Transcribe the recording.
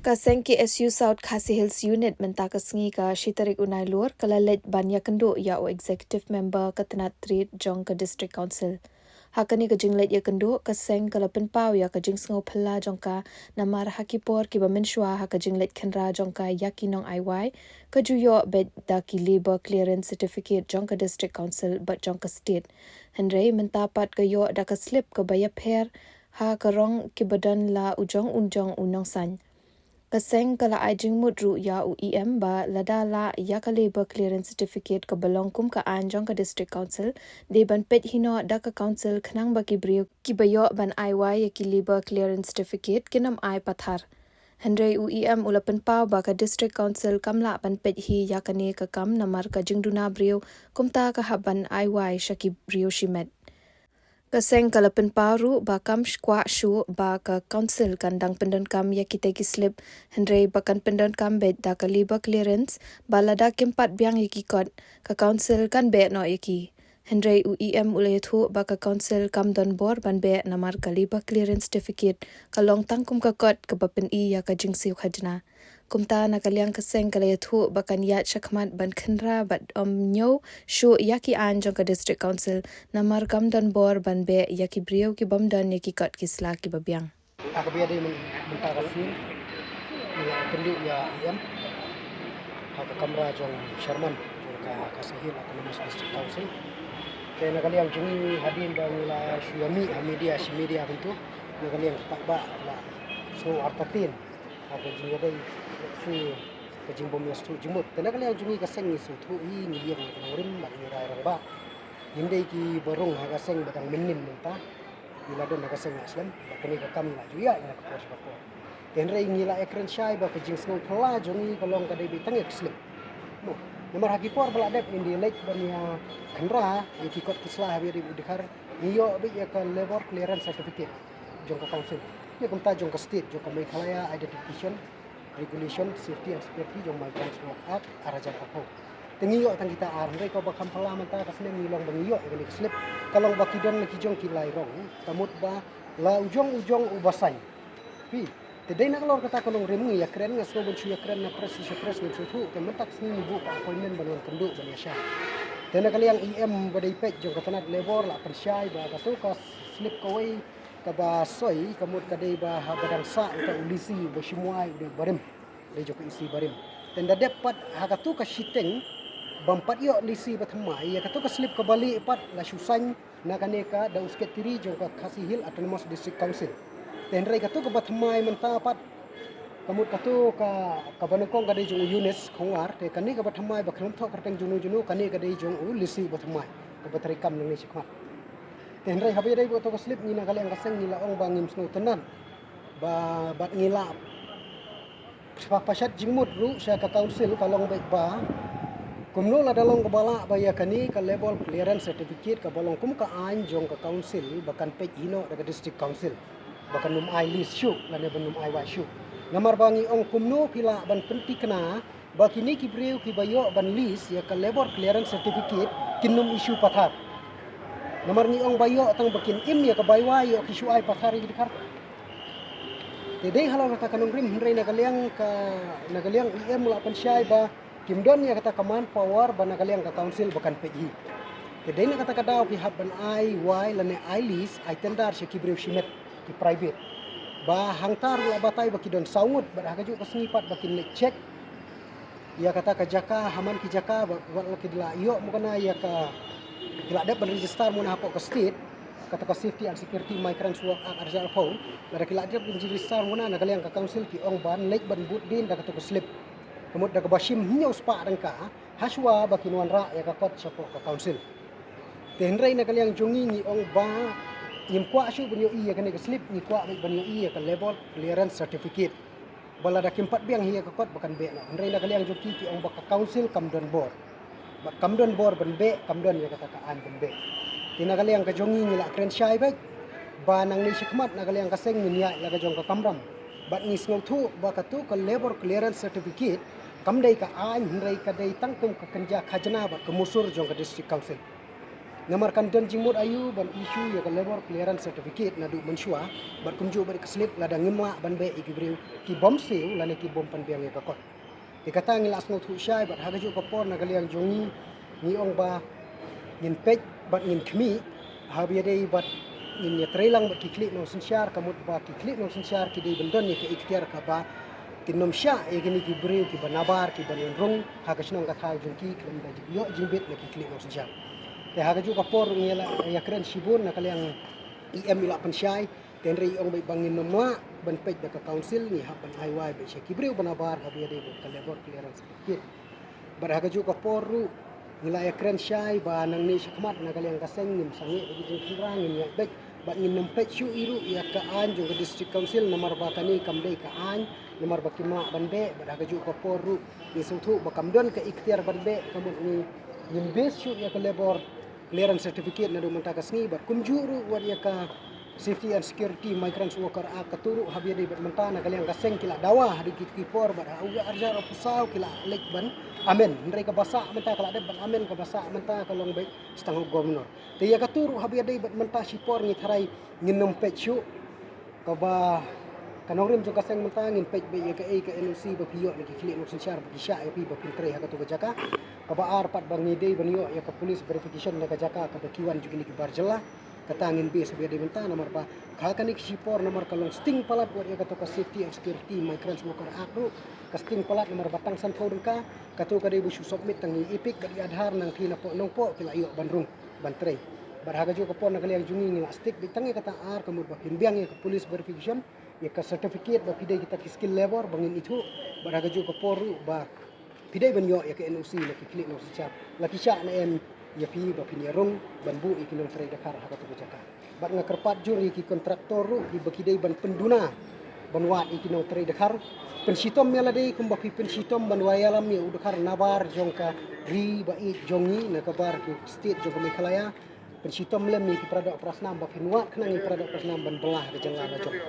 Kaseng KSU South Khasi Hills Unit menta kesengi ka Shitarik Unai Luar kalalet banya kendo ya o executive member Katanat Treat Jong ka District Council. Hakani ka jinglet ya kendo kaseng kalapin pau ya ka jing sengo phala jongka namar hakipor ki bamenshwa ha ka jinglet khenra jongka yakinong IY ka juyo bed da ki labor clearance certificate jongka District Council but jongka state. Henry menta pat ka yo da ka slip ka bayap her ha ka rong ki badan la ujong unong san. Kaseng kala ajing mudru ya UEM ba ladala ya ka labor clearance certificate ka balongkum ka anjong ka district council de ban pet hino da ka council khnang ba ki brio ki bayo ban IY ya ki labor clearance certificate kinam ai pathar. Henry UEM ulapan pau ba ka district council kamla ban pet hi ya ka ne ka kam namar ka jingduna brio kumta ka haban IY shaki brio shimet. Kaseng kalapin paru ba kam shkwa shu ba ka council kandang pendon kam ya kita ki slip Henry bakan pendon kam bed da ka labor clearance ba lada kimpat biang yaki kot ka council kan be no yaki Henry UEM ulay thu ba ka council kam don bor ban be namar ka labor clearance certificate ka long tangkum ka kot ka bapin I ya ka jingsiu khajna kumta na kalyang kaseng kalaya thu bakan yat shakmat ban khenra bat nyo shu yaki anjong ka district council namar kam don bor ban be yaki brio ki bamdan yaki kot ki sla ki babyang Aku biar dia mentarasin kendu ya IM hak kamera jong Sherman jong ka kasihil atau nama district council kaya nakali yang jungi hadin bangila syami media bentuk nakali yang takba la so artatin aku jungi dai su kajing bom ya stu jumut nakali yang jungi kaseng ni su thu I ni yang ngorim mat ni rai rang ba hindai ki borong ha kaseng badang menim mentah bila don nakaseng aslam bakani ka kam la juya ina ka pos ko tenre ngila ekran syai ba ka jing sngong phala jongi kolong ka dei bitang ekslim no nomor hakipor bala dep indi lek bania khandra ki kot kisla habi ri dikhar niyo bi ya ka labor clearance certificate jong ka council ya kumta jong ka state jong ka Meghalaya identification regulation safety and security jong migrants work act arajan apo tengiyo tang kita arre ko bakam phala manta kasne ngilong bangiyo ini slip kalong bakidon ki jong ki lairong tamut ba la ujong ubasay pi tedai nak lor kata kolong remu ya kren ngas no bunchu ya kren na press ni sutu tementak sini bu pa appointment bangun kenduk ban ya sya tena kali yang IM badai pet jong katanat labor la persyai ba ka tu ka slip kawai ka ba soi kamut kadai ba badang sa ta ulisi ba shimuai de barim de jok isi barim tenda dapat hakatu ka shiteng bampat yo lisi bathamai ya katu ka slip ka bali pat la susang na kaneka da usket tiri jong ka Kasihil Autonomous District Council tenre katu ka bathamai menta pat kamut katu ka banekong ka dei jong Yunis khongwar te kani ka bathamai ba khlom thok karteng junu kani ka dei jong lisi bathamai ka batari kam nang ni sikmat tenre habi dei boto ka slip ni na kali ang kaseng ni laong bangim sno tenan ba bat ngila pasyat jingmut ru sya ka council kalong baik ba kumno la dalong kabala baya kani ka labor clearance certificate ka balong kum ka anjong ka council bakan pej hino daga district council bakan num ai list syu la ne benum ai wa syu namar bangi ong kumno pila ban penti kena bakini ki breu ki bayo ban list ya ka labor clearance certificate kinum issue pathar namar ni ong bayo tang bakin im ya ka baywa yo ki syu ai pathar gi dikar tedei halau kata kanung rim hendrai nagaliang IM la pansyai ba kimdon ya kata kaman power banagaliang ka council bakan peji tedei na kata kadaw ki haban ai y lane ai list ai tendar si kibreu shimet ki private ba hangtar la batay bakidon saungut ba hagaju ka singipat bakin lek check ya kata ka jaka haman ki jaka wat la kidla iyo mo kana ya ka kidla dep ban register mo na hapo ka state kata ka safety and security migrants work act arjal phone da kila dep ban register mo na nagaliang ka council ki ong ban lek ban but din da ka to slip kamut daga bashim hinyo spa dangka haswa bakinuan ra ya kakot sapo ka council tenray na kalyang jungi ni ong ba nyimkwa syu banyo iya kani ka slip ni kwa banyo iya ka labor clearance certificate bala da kimpat biang hiya kakot bakan be na tenray na kalyang juki ki ong ba ka council kamdon board ba kamdon board ban be kamdon ya kata ka an ban be tinagalyang ka jungi ni la kren syai ba nang ni sikmat na kalyang kaseng ni ya la ka jong ka kamram bat ni sngo thu ba ka tu ka labor clearance certificate kamdai ka an hindai ka dai tangtum ka kanja khajna ba kemusur jong ka district council ngamarkan don jimut ayu ban isu ya ka labor clearance certificate na du mensua bat kumju bat keslip lada ngima ban be ikibriu ki bom seu lane ki bom pan biang ya ka kot dikata ngilas ngot hu syai bat haga ju ka por na kaliang jongi ni ong ba ngin pej bat ngin khmi habi dei bat ngin ya trelang bat ki klik no sinsyar kamut ba ki klik no sinsyar ki dei bendon ya ka ikhtiar ka ba tinom sya e gini ki briu ki banabar ki banrung haga snong ka thai jongki klem da yo jimbet na ki klik no sinsyar te haga ju kapor ngela ya kren sibun na kaliang IM ila pensyai tenri ong bai bangin nomwa ban pej da ka council ni haban IY be kibriu banabar habi de ka labor clearance kit bar haga ju kapor ru ngela ya kren syai ba nang ni sikmat na kaliang kaseng nim sangi bagi jing kurang ni ya bek bat ngin nem pej syu iru ya ka an ju ka district council nomor bakani kamdei ka an nomor bakima banbe bar haga ju kapor ru ni suthu bakamdon ka ikhtiar banbe kamut ni nim bes syu ya ka labor clearance certificate na dumanta kasni bar kumjuru war ya ka safety and security migrants worker act katuru habi de bat menta na kaliang kaseng kila dawa hadi kipor bar auga arjar pusau kila lek ban amen ndai ka basa menta kala de ban amen ka basa menta kalong baik setengah gomnor te ya katuru habi de bat menta sipor ngi tharai nginom pechu ka ba kanong rim jo kaseng menta ngin pech be ya ka e ka NOC ba piyo ni klik no sinsyar ba kisya e pi ba pintre ha ka to jaka ka ba ar pat bang ngide banyo ya ka police verification na ka jaka ka ba kiwan jo ni ki barjela katangin be sabi de menta nomor ba ka kanik sipor nomor kalong sting palat war ya ka to ka safety and security migrants worker act ka sting palat nomor batang san pau ka to ka de bu submit tang ipik ka di adhar nang tina po nong po kila iyo bandrung bantre barhaga jo ka po na kaliang jungi ni stick bitang ka ta ar kamur ba pinbiang ya ka police verification ya ka certificate ba pidai kita ki skill labor bangin itu barhaga jo ka poru ba pidai banyo ya ka NOC na ki klik no sicha laki sya na em ya pi ba pinirong banbu ikinong tray dakar ha ka to jaka bat nga kerpat juri ki kontraktor ru ki bakidai ban penduna banwat ikinong tray dakar pensitom mela dei kumba pi pensitom banwayalam ya udakar nabar jongka ri ba i jongi na kabar ki state jong Meghalaya pensitom lem ki produk prasnam ba pinwat kena ni produk prasnam ban belah ke jangla jong